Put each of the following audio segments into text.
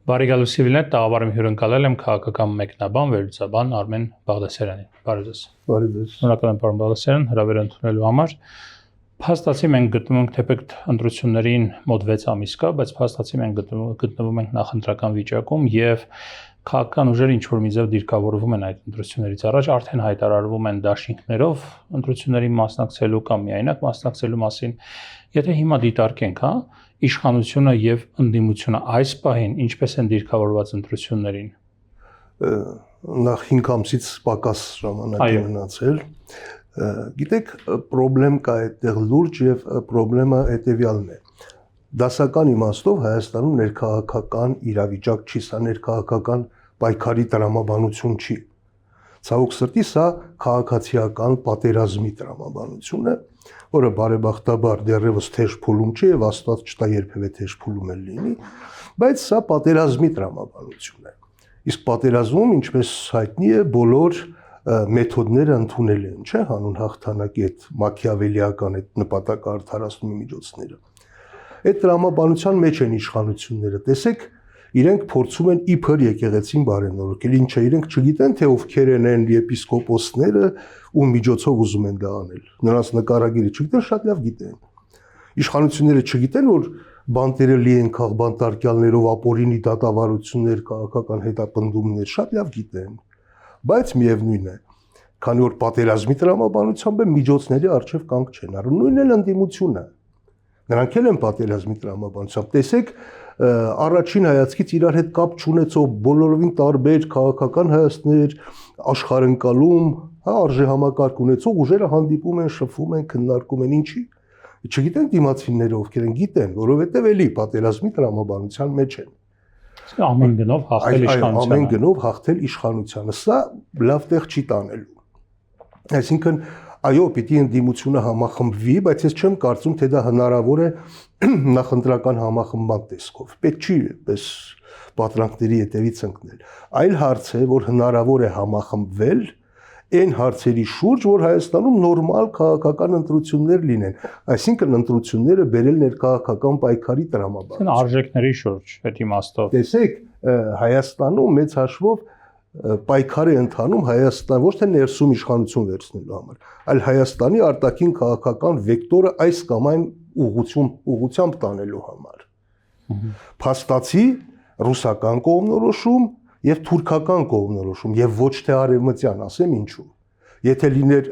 Բարեկալու Սիվիլներ տաղավարում հյուրընկալել եմ քաղաքական մեկնաբան վերլուծաբան Արմեն Բաղդասարյանին։ Բարև ձեզ։ Բարև ձեզ։ Շնորհակալ եմ պարոն Բաղդասարյան հրավեր ընդունելու համար։ Փաստացի մենք գտնվում ենք թեպետ ընտրություններին մոտ 6 ամիս կա, բայց փաստացի մենք գտնվում ենք նախընտրական վիճակում եւ քաղաքական ուժերը ինչ որ մի ձև դիրքավորվում են այդ ընտրություններից առաջ, արդեն հայտարարվում են դաշինքներով ընտրություններին մասնակցելու կամ միայնակ մասնակցելու մասին։ Եթե հիմա դիտարկենք, իշխանությունը եւ ընդդիմությունը այս պահին ինչպես են դիրքավորված ընտրություններին։ Նախ 5 ամսից պակաս ժամանակ է մնացել։ Գիտեք, խնդրեմ կա այդտեղ լուրջ եւ խնդրեմը հետեւյալն է։ Դասական իմաստով Հայաստանում ներքաղաքական իրավիճակ չի, սա ներքաղաքական պայքարի տրամաբանություն չի։ Ցավոք սրտի սա քաղաքացիական պատերազմի տրամաբանություն է, որը բարեբախտաբար դեռևս թեժ փուլում չի եւ Աստված չտա երբեւե թեժ փուլում էլ լինի, բայց սա պատերազմի տրամաբանություն է։ Իսկ պատերազմում, ինչպես հայտնի է, բոլոր մեթոդները ընդունել են, չէ՞, հանուն հաղթանակի այդ մաքիավելիական այդ նպատակ արդարացնումի միջոցները։ Այդ տրամաբանության մեջ են իշխանությունները։ Տեսեք, իրենք փորձում են իբր եկեղեցին բարենորոգել, ինչը իրենք չգիտեն, թե ովքեր են եպիսկոպոսները, ում միջոցով ուզում են դա անել։ Նրանց նկարագիրը չգիտեն, շատ լավ գիտեն։ Իշխանությունները չգիտեն, որ բանտերը լի են քաղբանտարկյալներով, ապօրինի դատավարություններ, քաղաքական հետապնդումներ, շատ լավ գիտեն։ Բայց միևնույն է, քանի որ պատերազմի տրամաբանությամբ միջոցների արժև կանգ չեն առնում, նույնն էլ ընդդիմությունը։ Նրանք էլ են պատերազմի տրամաբանությամբ։ Տեսեք, առաջին հայացքից իրար հետ կապ չունեցող բոլորովին տարբեր քաղաքական հայացքներ, աշխարհընկալում, արժեհամակարգ ունեցող ուժերը հանդիպում են, շփվում են, քննարկում են ինչի։ Չգիտեն դիմացինները ովքեր են, գիտեն, որովհետև էլի պատերազմի տրամաբանության մեջ են։ Ամեն գնով հաղթել իշխանությանը։ Ամեն գնով հաղթել իշխանությանը։ Սա լավ տեղ չի տանելու։ Այսինքն այո, պիտի ընդդիմությունը համախմբվի, բայց ես չեմ կարծում, թե դա հնարավոր է նախընտրական համախմբման տեսքով։ Պետք չի պես պատրանքների հետևից ընկնել։ Այլ հարց է, որ հնարավոր է համախմբվել այն հարցերի շուրջ, որ Հայաստանում նորմալ քաղաքական ընտրություններ լինեն, այսինքն ընտրությունները բերել ներքաղաքական պայքարի տրամաբան։ Արժեքների շուրջ, այդ իմաստով։ Տեսեք, Հայաստանում մեծ հաշվով պայքար է ընթանում Հայաստան ոչ թե ներսում իշխանություն վերցնելու համար, այլ Հայաստանի արտաքին քաղաքական վեկտորը այս կամ այն ուղղությամբ տանելու համար։ Փաստացի ռուսական կողմնորոշում եւ թուրքական կողմնորոշում եւ ոչ թե արևմտյան, ասեմ ինչու։ Եթե լիներ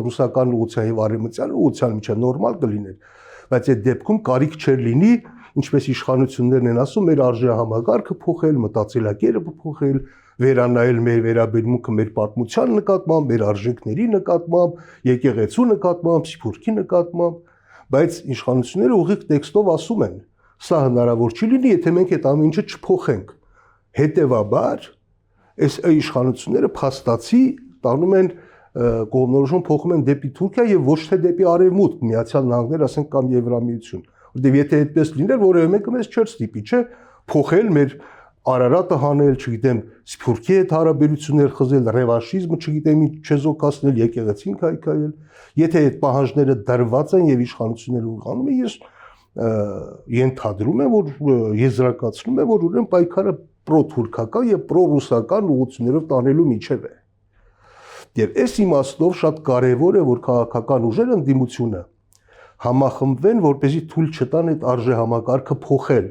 ռուսական ուղղության եւ արևմտյան ուղղության միջը նորմալ կլիներ, բայց այդ դեպքում կարիք չէր լինի, ինչպես իշխանություններն են ասում, մեր արժեհամակարգը փոխել, մտածելակերպը փոխել, վերանայել մեր վերաբերմունքը մեր պատմության նկատմամբ, մեր արժեքների նկատմամբ, եկեղեցու նկատմամբ, Սփյուռքի նկատմամբ, բայց իշխանությունները ուղիղ տեքստով ասում են, սա հնարավոր չի լինի, եթե մենք այդ ամեն ինչը չփոխենք։ Հետևաբար, այս իշխանությունները փաստացի տանում են կողմնորոշում փոխում են դեպի Թուրքիա եւ ոչ թե դեպի Արևմուտք, Միացյալ Նահանգներ, ասենք կամ Եվրամիություն։ Որտեւ եթե այդպես լիներ, որևէ մեկը մեզ չէր ստիպի, չէ, փոխել մեր Արարատը հանել, չգիտեմ, Սփյուռքի հետ հարաբերություններ խզել, ռևանշիզմը, չգիտեմ, ինչ չեզոքացնել, եկեղեցին քայքայել։ Եթե այդ պահանջները դրված են եւ իշխանությունները ուղղանում են, ես ենթադրում եմ, որ եզրակացնում եմ, որ ուրեմն պայքարը պրոթուրքական եւ պրոռուսական ուղղություններով տանելու միջև է։ Եվ այս իմաստով շատ կարեւոր է, որ քաղաքական ուժերը ընդդիմությունը համախմբվեն, որպեսզի թույլ չտան այդ արժեհամակարգը փոխել։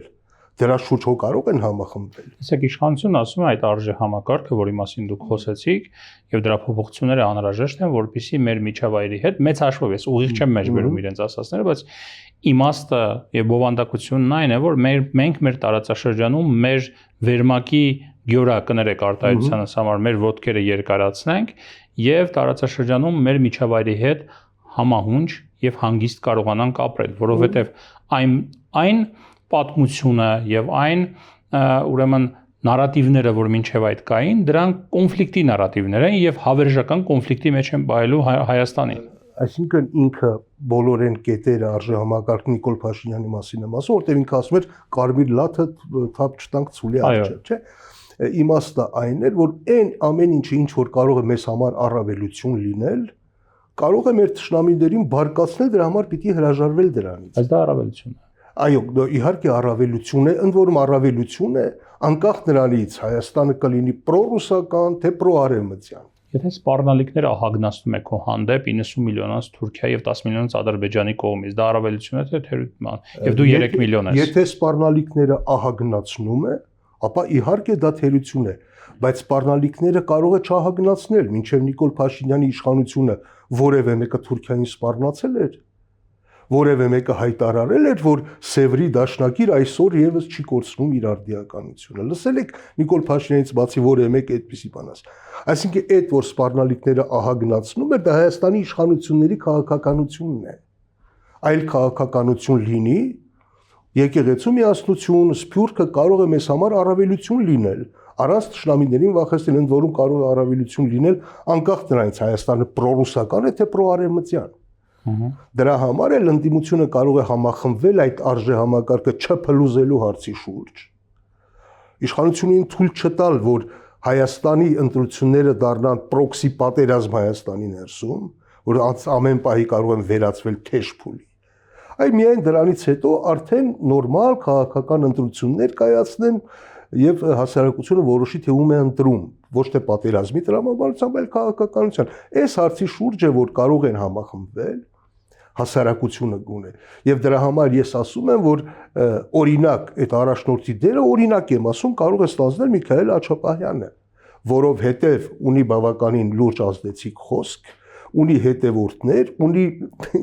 Դրա շուրջ հո կարող են համախմբվել։ Իսկ իշխանությունը ասում է այդ արժեհամակարգը, որի մասին դուք խոսեցիք, եւ դրա փոփոխությունները անհրաժեշտ են, որպեսզի մեր միջավայրի հետ մեծ հաշվով ես ուղիղ չեմ մեջբերում իրենց ասածները, բայց իմաստը եւ բովանդակությունն այն է, որ մենք մեր տարածաշրջանում մեր վերմակի գյորա կներեք արտահայտությանս համար մեր ոտքերը երկարացնենք եւ տարածաշրջանում մեր միջավայրի հետ համահունչ եւ հանգիստ կարողանանք ապրել, որովհետեւ այն պատմությունը եւ այն ուրեմն նարատիվները, որ մինչեւ այդ կային, դրանք կոնֆլիկտի նարատիվներ են եւ հավերժական կոնֆլիկտի մեջ են բայելու Հայաստանին։ Այսինքն ինքը բոլորեն կետերը արժեհամակարգ Նիկոլ Փաշինյանի մասին եմ ասում, որտեղ ինքը ասում էր կարմիր լաթը թափ չտանք ցուլի արջը, չէ՞։ Իմաստը այն էր, որ այն ամեն ինչը ինչ որ կարող է մեզ համար առավելություն լինել, կարող է մեր թշնամիներին բարկացնել, դրա համար պիտի հրաժարվել դրանից։ Բայց դա առավելություն է։ Այո, իհարկե առավելություն է, ընդ որում առավելություն է անկախ նրանից Հայաստանը կլինի պրոռուսական թե պրոարևմտյան։ Եթե սպառնալիքները ահագնացնում է քո հանդեպ 90 միլիոնից Թուրքիա եւ 10 միլիոնից Ադրբեջանի կողմից, դա առավելություն է թե թերություն, եւ դու 3 միլիոն ես։ Եթե սպառնալիքները ահագնացնում է, ապա իհարկե դա թերություն է, բայց սպառնալիքները կարող է չահագնացնել, մինչև Նիկոլ Փաշինյանի իշխանությունը որևէ մեկը Թուրքիային սպառնացել էր, որևէ մեկը հայտարարել էր, որ Սևրի դաշնակիր այսօր եւս չի կորցնում իր արդիականությունը։ Լսել եք Նիկոլ Փաշինյանից բացի որևէ մեկ այդպիսի բան ասել։ Այսինքն այդ որ սպառնալիքները ահագնացնում է, դա Հայաստանի իշխանությունների քաղաքականությունն է։ Այլ քաղաքականություն լինի, եկեղեցու միասնություն, սփյուռքը կարող է մեզ համար առավելություն լինել։ Առանց թշնամիներին վախեցնել, ընդ որում կարող է առավելություն լինել անկախ նրանից Հայաստանը պրոռուսական է թե պրոարևմտյան։ Դրա համար էլ ընդդիմությունը կարող է համախմբվել այդ արժեհամակարգը չփլուզելու հարցի շուրջ։ Իշխանությունին թույլ չտալ, որ Հայաստանի ընտրությունները դառնան պրոքսի պատերազմ Հայաստանի ներսում, որ ամեն պահի կարող են վերածվել թեժ փուլի։ Այլ միայն դրանից հետո արդեն նորմալ քաղաքական ընտրություններ կայացնեն եւ հասարակությունը որոշի թե ում է ընտրում, ոչ թե պատերազմի տրամաբանությամբ, այլ քաղաքականության։ Այս հարցի շուրջ է, որ կարող են համախմբվել հասարակությունը գոնե։ Եվ դրա համար ես ասում եմ, որ օրինակ այդ առաջնորդի դերը օրինակ եմ ասում, կարող է ստանձնել Միքայել Աչապահյանը, որովհետև ունի բավականին լուրջ ազդեցիկ խոսք, ունի հետևորդներ, ունի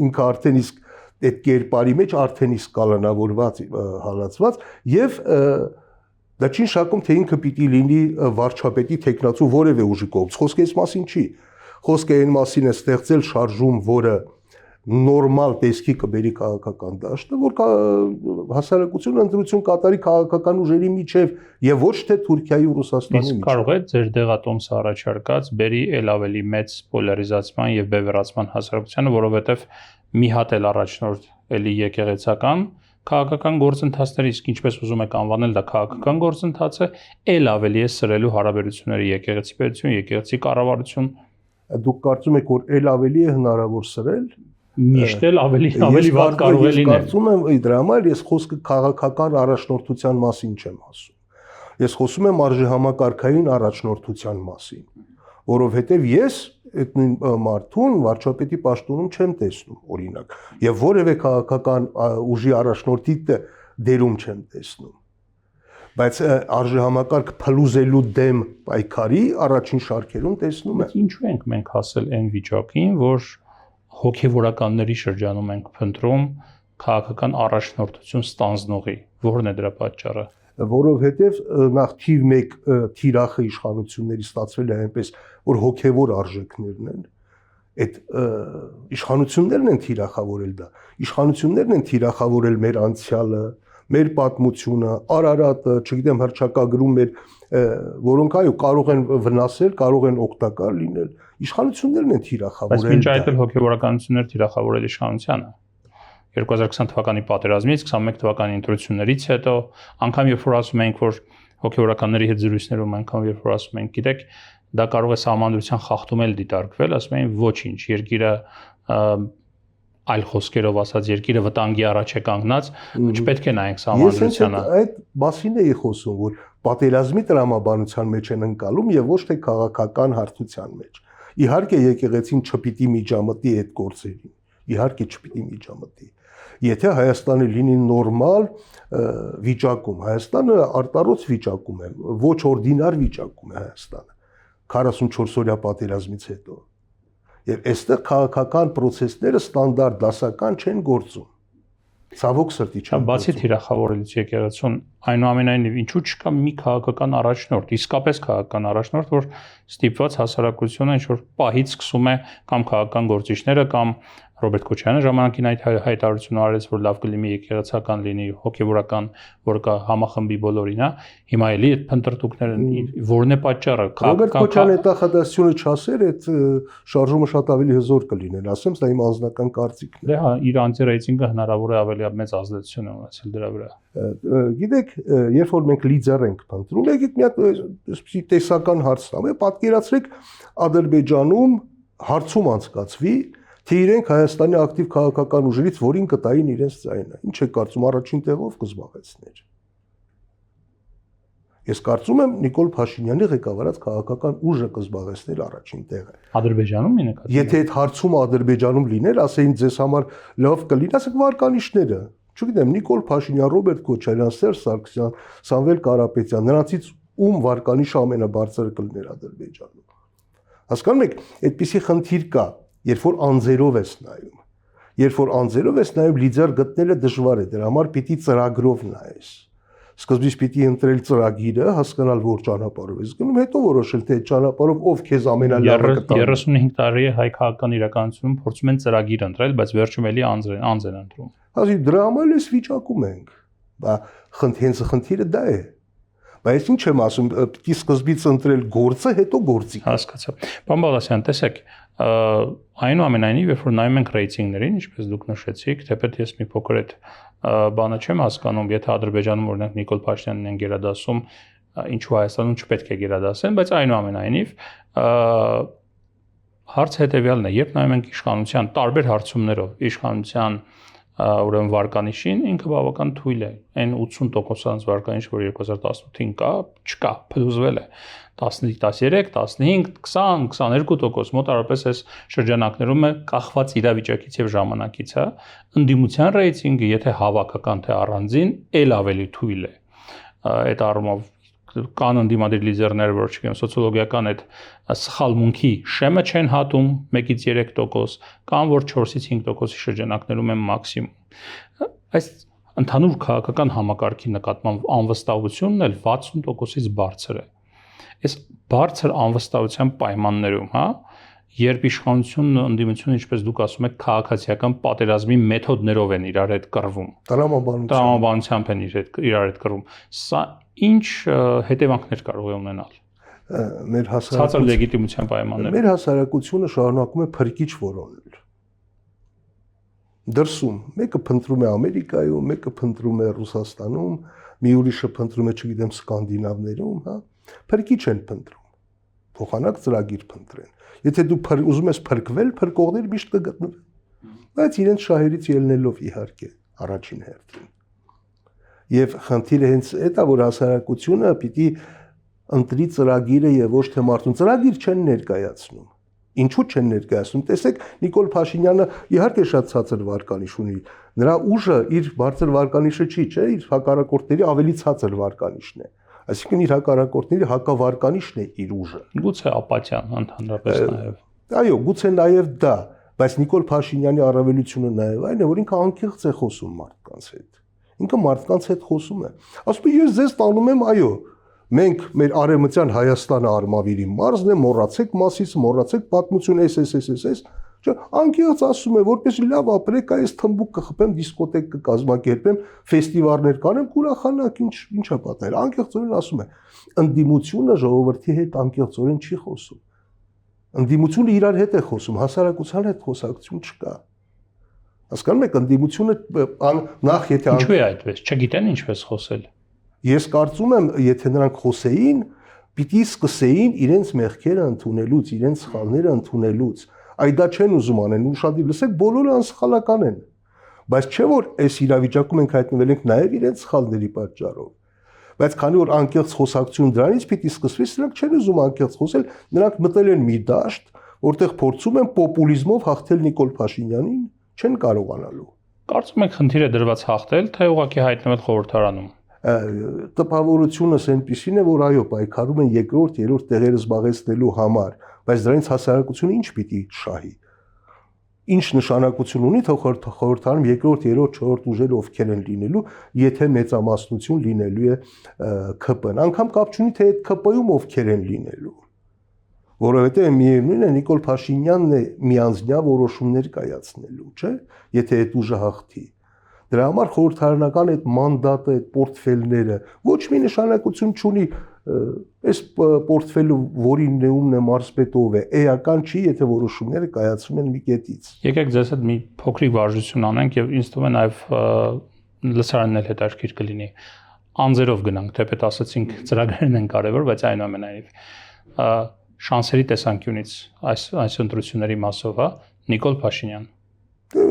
ինքը արդեն իսկ այդ կերպարի մեջ արդեն իսկ կալանավորված հալածված եւ դա չի շակում թե ինքը պիտի լինի վարչապետի տեխնացու որևէ ուժի կողմից։ Խոսքը այս մասին չի։ Խոսքը այն մասին է ստեղծել շարժում, որը նորմալ տեսքի կբերի քաղաքական դաշտը, որ հասարակությունը ընտրություն կատարի քաղաքական ուժերի միջև եւ ոչ թե Թուրքիայի ու Ռուսաստանի միջև։ Իսկ կարող է ձեր դեղատոմսը առաջարկած բերի ել ավելի մեծ պոլարիզացման եւ բևեռացման հասարակությանը, որովհետեւ մի հատ էլ առաջնորդ էլի եկեղեցական քաղաքական գործընթացները, իսկ ինչպես ուզում եք անվանել դա քաղաքական գործընթաց է, ել ավելի է սրելու հարաբերությունների եկեղեցի պետություն, եկեղեցի կառավարություն։ Դուք կարծում եք, որ ել ավելի է հնարավոր սրել։ Միշտ էլ ավելի վատ կարող է լինել։ Ես կարծում եմ, դրա համար ես խոսքը քաղաքական առաջնորդության մասին չեմ ասում։ Ես խոսում եմ արժեհամակարգային առաջնորդության մասին, որովհետև ես այդ նույն մարդուն վարչապետի պաշտոնում չեմ տեսնում, օրինակ, եւ որևէ քաղաքական ուժի առաջնորդի դերում չեմ տեսնում։ Բայց արժեհամակարգ փլուզելու դեմ պայքարի առաջին շարքերում տեսնում եմ։ Ինչու ենք մենք հասել այն վիճակին, որ հոգևորականների շրջանում ենք փնտրում քաղաքական առաջնորդություն ստանձնողի, որն է դրա պատճառը։ Որովհետև նախ թիվ 1 թիրախը իշխանությունների ստացվել է այնպես, որ հոգևոր արժեքներն են, այդ իշխանություններն են թիրախավորել դա։ Իշխանություններն են թիրախավորել մեր անցյալը, մեր պատմությունը, Արարատը, չգիտեմ, հռչակագրում մեր, որոնք այո կարող են վնասել, կարող են օգտակար լինել։ Իշխանություններն են թիրախավորել։ Բայց մինչ այդ էլ հոգևորականություններ թիրախավորել իշխանությանը։ 2020 թվականի պատերազմից, 21 թվականի ընտրություններից հետո, անգամ երբ որ ասում ենք, որ հոգևորականների հետ զրույցներում անգամ երբ որ ասում ենք, գիտեք, դա կարող է սահմանադրության խախտում էլ դիտարկվել, ասում են ոչինչ, երկիրը այլ խոսքերով ասած երկիրը վտանգի առաջ է կանգնած, չպետք է նայենք սահմանադրությանը։ Ես այդ մասին էի խոսում, որ պատերազմի տրամաբանության մեջ են ընկալում եւ ոչ թե քաղաքական հարթության մեջ։ Իհարկե եկեղեցին չպիտի միջամտի այդ գործերին։ Իհարկե չպիտի միջամտի։ Եթե Հայաստանը լինի նորմալ վիճակում, Հայաստանը արտարոց վիճակում է, ոչ օրդինար վիճակում է Հայաստանը 44-օրյա պատերազմից հետո։ Եվ այստեղ քաղաքական process-ները ստանդարտ դասական չեն գործում։ Ցավոք սրտի չեմ։ Բացի թիրախավորելուց եկեղեցուն, այնուամենայնիվ ինչու չկա մի քաղաքական առաջնորդ, իսկապես քաղաքական առաջնորդ, որ ստիպված հասարակությունը ինչ-որ պահից սկսում է կամ քաղաքական գործիչները կամ Ռոբերտ Քոչարյանը ժամանակին այդ հայտարարությունը արեց, որ լավ կլինի եկեղեցական լինի, հոգևորական, որ կա համախմբի բոլորին, հա։ Հիմա էլի այդ փնտրտուքները որն է պատճառը։ Ռոբերտ Քոչարյանը հետախադասությունը չասեր, այդ շարժումը շատ ավելի հզոր կլիներ, ասեմ, սա իմ անձնական կարծիքն է։ Դե հա, իր անտի-ռեյտինգը հնարավոր է ավելի մեծ ազդեցություն ունեցել դրա վրա։ Գիտեք, երբ որ մենք լիդեր ենք փնտրում, եկեք մի հատ այսպեսի տեսական հարց տամ, պատկերացրեք Ադրբեջանում հարցում անցկացվի, թե իրենք Հայաստանի ակտիվ քաղաքական ուժերից որին կտային իրենց ձայնը։ Ինչ է կարծում առաջին տեղով կզբաղեցներ։ Ես կարծում եմ Նիկոլ Փաշինյանի ղեկավարած քաղաքական ուժը կզբաղեցներ առաջին տեղը։ Ադրբեջանում մի նկատի։ Եթե այդ հարցումը Ադրբեջանում լիներ, ասեին ձեզ համար լավ կլինի, ասեք վարկանիշները։ Չգիտեմ, Նիկոլ Փաշինյան, Ռոբերտ Քոչարյան, Սերժ Սարգսյան, Սամվել Կարապետյան, նրանցից ում վարկանիշը ամենաբարձրը կլիներ Ադրբեջանում։ Հասկանում եք, այդպիսի խնդիր կա, երբ որ անձերով ես նայում։ Երբ որ անձերով ես նայում, լիդեր գտնելը դժվար է, դրա համար պիտի ծրագրով նայես։ Սկզբից պիտի ընտրել ծրագիրը, հասկանալ որ ճանապարհով ես գնում, հետո որոշել թե այդ ճանապարհով ով քեզ ամենալավը կտա։ 35 տարի է հայ քաղաքական իրականությունում փորձում են ծրագիր ընտրել, բայց վերջում էլի անձ են ընտրում։ Ասի դրա համար էս վիճակում ենք։ Բա հենց խնդիրը դա է։ Բայց ինչ եմ ասում, պիտի սկզբից ընտրել գործը, հետո գործի։ Հասկացա։ Պարոն Բաղդասարյան, տեսեք, այնուամենայնիվ, երբ որ նայում ենք ռեյտինգներին, ինչպես դուք նշեցիք, թեպետ ես մի փոքր այդ բանը չեմ հասկանում, եթե Ադրբեջանում օրինակ Նիկոլ Փաշինյանն են գերադասում, ինչու Հայաստանում չպետք է գերադասեն, բայց այնուամենայնիվ հարցը հետևյալն է, երբ նայում ենք իշխանության տարբեր հարցումներով, իշխանության ուրեմն վարկանիշին ինքը բավական թույլ է։ Այն 80% վարկանիշ, որ 2018-ին կա, չկա, փլուզվել է։ 15, 13, 15, 20, 22% մոտավորապես այս շրջանակներում է կախված իրավիճակից եւ ժամանակից, հա։ Ընդդիմության ռեյտինգը, եթե հավաքական թե առանձին, ել ավելի թույլ է։ Այդ առումով կան ընդդիմադիր լիդերներ, որ չգիտեմ, սոցիոլոգիական այդ սխալմունքի շեմը չեն հատում 1-ից 3%, կամ որ 4-ից 5%-ի շրջանակներում են մաքսիմում։ Այս ընդհանուր քաղաքական համակարգի նկատմամբ անվստահությունն էլ 60%-ից բարձր է։ Այս բարձր անվստահության պայմաններում, հա, երբ իշխանությունն ու ընդդիմությունը, ինչպես դուք ասում եք, քաղաքացիական պատերազմի մեթոդներով են իրար հետ կռվում, տրամաբանությամբ են իրար հետ կռվում, սա ինչ հետևանքներ կարող է ունենալ մեր ցածր լեգիտիմության պայմաններում։ Մեր հասարակությունը շարունակում է փրկիչ որոնել։ Դրսում մեկը փնտրում է Ամերիկայում, մեկը փնտրում է Ռուսաստանում, մի ուրիշը փնտրում է, չգիտեմ, Սկանդինավներում, հա, փրկիչ են փնտրում։ Փոխանակ ծրագիր փնտրեն։ Եթե դու ուզում ես փրկվել, փրկողներ միշտ կգտնվեն։ Բայց իրենց շահերից ելնելով իհարկե առաջին հերթին։ Եվ խնդիրը հենց այդ է, որ հասարակությունը պիտի ընտրի ծրագիրը եւ ոչ թե մարդուն ծրագիր չեն ներկայացնում։ Ինչու չեն ներկայացնում։ Տեսեք, Նիկոլ Փաշինյանը իհարկե շատ ցածր վարկանիշ ունի։ Նրա ուժը իր բարձր վարկանիշը չի, չէ, իր հակառակորդների ավելի ցածր վարկանիշն է։ Այսինքն իր հակառակորդների հակավարկանիշն է իր ուժը։ Գուցե ապաթիան ընդհանրապես նաեւ։ Այո, գուցե նաեւ դա, բայց Նիկոլ Փաշինյանի առավելությունը նաեւ այն է, որ ինքը անկեղծ է խոսում մարդկանց հետ։ Ինքը մարդկանց հետ խոսում է։ Ասում է, ես ձեզ տանում եմ, այո, մենք մեր արևմտյան Հայաստանը Արմավիրի մարզն է, մոռացեք մասից, մոռացեք պատմություն, էս, չէ, անկեղծ ասում է, որպեսզի լավ ապրեք, այս թմբուկ կխփեմ, դիսկոտեկ կկազմակերպեմ, ֆեստիվալներ կանեմ, կուրախանաք, ինչա պատահել։ Անկեղծորեն ասում է, ընդդիմությունը ժողովրդի հետ անկեղծորեն չի խոսում։ Ընդդիմությունը իրար հետ է խոսում, հասարակության հետ խոսակցություն չկա։ Հասկանում եք, ընդդիմությունը նախ եթե ինչու է այդպես, չգիտեն ինչպես խոսել։ Ես կարծում եմ, եթե նրանք խոսեին, պիտի սկսեին իրենց մեղքերը ընդունելուց, իրենց սխալները ընդունելուց։ Այ դա չեն ուզում անեն, ուշադիր լսեք, բոլորը անսխալական են։ Բայց չէ որ այս իրավիճակում ենք հայտնվել ենք նաև իրենց սխալների պատճառով։ Բայց քանի որ անկեղծ խոսակցություն դրանից պիտի սկսվի, նրանք չեն ուզում անկեղծ խոսել, նրանք մտել են մի դաշտ, որտեղ փորձում են պոպուլիզմով հաղթել Նիկոլ Փաշինյանին, չեն կարողանալու։ Կարծում եք խնդիրը դրված հաղթել, թե ուղղակի հայտնվել խորհրդարանում։ Տպավորությունս այնպիսին է, որ այո, պայքարում են երկրորդ, երրորդ տեղերը զբաղեցնելու համար, բայց դրանից հասարակությունը ինչ պիտի շահի։ Ինչ նշանակություն ունի, թե խորհրդարանում երկրորդ, երրորդ, չորրորդ ուժերը ովքեր են լինելու, եթե մեծամասնություն լինելու է ՔՊ-ն։ Անգամ կապ չունի, թե այդ ՔՊ-ում ովքեր են լինելու։ Որովհետև միևնույն է Նիկոլ Փաշինյանն է միանձնյա որոշումներ կայացնելու, չէ՞, եթե այդ ուժը հաղթի։ Դրա համար խորհրդարանական այդ մանդատը, այդ պորտֆելները ոչ մի նշանակություն չունի, այս պորտֆելը որի նեումն է մարզպետով է, էական չի, եթե որոշումները կայացվում են մի կետից։ Եկեք ձեզ հետ մի փոքրիկ վարժություն անենք եւ ինձ թվում է նաեւ լսարանն էլ հետաքրքիր կլինի։ Անձերով գնանք, թեպետ ասացինք ծրագրերն են կարևոր, բայց այնուամենայնիվ շանսերի տեսանկյունից այս ընտրությունների մասով, հա, Նիկոլ Փաշինյան,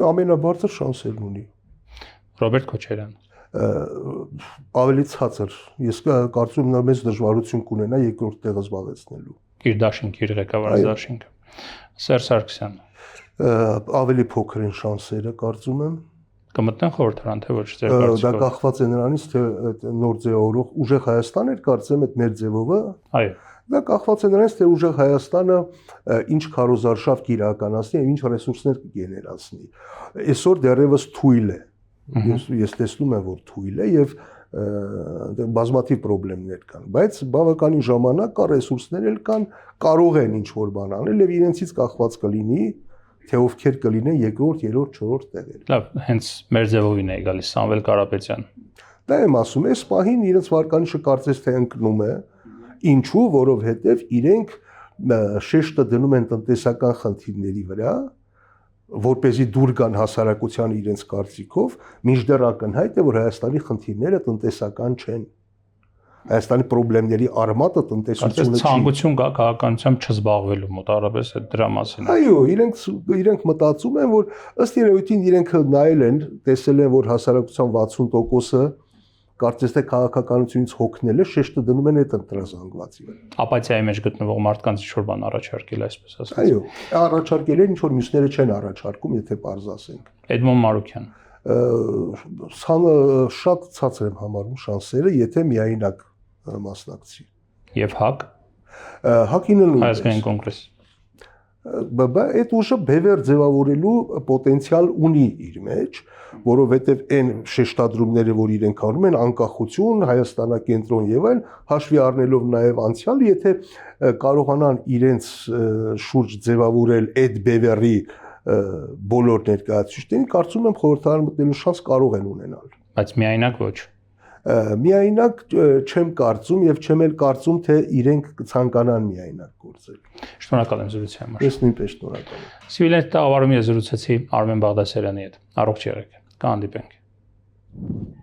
ամենաբարձր շանսերն ունի։ Ռոբերտ Քոչարյան, Ավելի ցածր։ Ես կարծում եմ նա մեծ դժվարություն կունենա երկրորդ տեղը զբաղեցնելու։ իր դաշինք, իր ղեկավարած դաշինքը, Սերժ Սարգսյան, Ավելի փոքր են շանսերը, կարծում եմ։ կմտնեն խորհրդարան, թե ոչ ձեր Դա կարծիքով։ կախված է նրանից, թե նոր ձևավորող ուժեղ Հայաստան էր, կարծեմ այդ մեր ձևովը։ Այո, Դա կախված է նրանից, թե ուժեղ Հայաստանը ինչ քարոզարշավ կիրականացնի եւ ինչ ռեսուրսներ կգեներացնի։ Այսօր դեռևս թույլ է։ Ես տեսնում եմ, որ թույլ է եւ բազմաթիվ խնդիրներ կան, բայց բավականին ժամանակ կա, ռեսուրսներ էլ կան, կարող են ինչ որ բան անել եւ իրենցից կախված կլինի, թե ովքեր կլինեն երկրորդ, երրորդ, չորրորդ տեղեր։ լավ, հենց մեր ձևովին է գալիս Սամվել Կարապետյան։ Դա եմ ասում, այս պահին իրենց վարկանիշը կարծես թե ընկնում է, ինչու, որովհետեւ իրենք շեշտը դնում են տնտեսական խնդիրների վրա, որպեսզի դուր գան հասարակության իրենց կարծիքով, մինչդեռ ակնհայտ է, որ Հայաստանի խնդիրները տնտեսական չեն։ Հայաստանի խնդիրների արմատը տնտեսությունը չի։ Ցանկություն կա քաղաքականությամբ չզբաղվելու մոտ, առավես է դրա մասին։ Այո, իրենք մտածում են, որ ըստ երևույթին իրենք նայել են, տեսել են, որ հասարակության 60%-ը կարծես թե քաղաքականությունից հոգնել է, շեշտը դնում են այդ ընտրազանգվածի վրա։ Ապաթիայի մեջ գտնվող մարդկանց ինչ-որ բան առաջարկել, այսպես ասած։ Այո, առաջարկել են, ինչ որ մյուսները չեն առաջարկում, եթե պարզ ասենք։ Էդմոն Մարուքյան, Շատ ցածր եմ համարում շանսերը, եթե միայնակ մասնակցի։ եւ ՀԱԿ, Հակինը նույնպես։ Հայաստանի կոնգրես։ Այդ ուժը բևեր ձևավորելու պոտենցիալ ունի իր մեջ, որովհետև այն շեշտադրումները, որ իրենք անում են, անկախություն, Հայաստանակենտրոն եւ այլ, հաշվի առնելով նաեւ անցյալը, եթե կարողանան իրենց շուրջ ձևավորել այդ բևերի բոլոր ներկայացուցիչներին, կարծում եմ խորհրդարան մտնելու շանս կարող են ունենալ։ Բայց միայնակ ոչ։ Միայնակ չեմ կարծում եւ չեմ էլ կարծում, թե իրենք կցանկանան միայնակ գործել։ Շնորհակալ եմ զրույցի համար։ Ես նույնպես շնորհակալ եմ։ Սիվիլիա տաղավարում ես զրուցեցի Արմեն Բաղդասարյանի հետ։ Առողջ եղեք։ Կհանդիպենք։